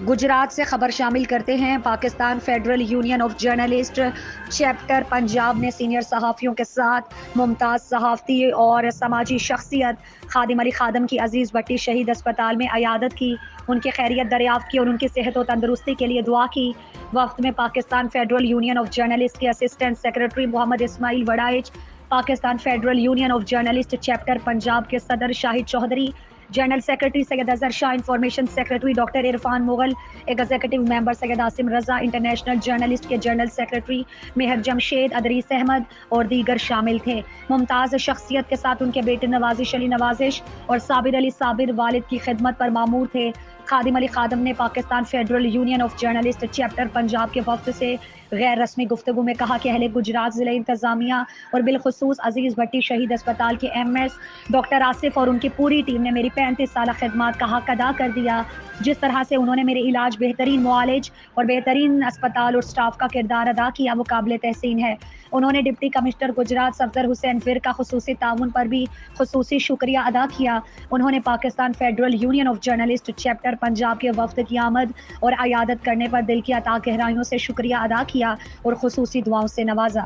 گجرات سے خبر شامل کرتے ہیں۔ Pakistan federal union of journalist chapter Punjab نے سینئر صحافیوں کے ساتھ ممتاز صحافتی اور سماجی شخصیت خادم علی خادم کی عزیز بھٹی شہید اسپتال میں عیادت کی، ان کی خیریت دریافت کی اور ان کی صحت و تندرستی کے لیے دعا کی۔ وفد میں Pakistan federal union of journalist کے assistant secretary Muhammad Ismail Waraich, Pakistan federal union of journalist chapter Punjab کے صدر Shahid Chaudhry, general secretary Syed Azhar Shah, information secretary doctor Irfan Mughal, executive member Syed Asim Raza, international journalist کے جنرل سیکرٹری مہر جمشید، ادریس احمد اور دیگر شامل تھے۔ ممتاز شخصیت کے ساتھ ان کے بیٹے نوازش علی نوازش اور صابر علی صابر والد کی خدمت پر مامور تھے۔ خادم علی خادم نے Pakistan federal union of journalist chapter Punjab کے وفد سے غیر رسمی گفتگو میں کہا کہ اہل گجرات ضلع انتظامیہ اور بالخصوص عزیز بھٹی شہید اسپتال کے ایم ایس ڈاکٹر آصف اور ان کی پوری ٹیم نے میری 35 سالہ خدمات کا حق ادا کر دیا۔ جس طرح سے انہوں نے میرے علاج، بہترین معالج اور بہترین اسپتال اور سٹاف کا کردار ادا کیا، وہ قابل تحسین ہے۔ انہوں نے ڈپٹی کمشنر گجرات صفدر حسین فر کا خصوصی تعاون پر بھی خصوصی شکریہ ادا کیا۔ انہوں نے Pakistan federal union of journalist chapter Punjab کے وفد کی آمد اور عیادت کرنے پر دل کی اتھاہ گہرائیوں سے شکریہ ادا کیا اور خصوصی دعاؤں سے نوازا۔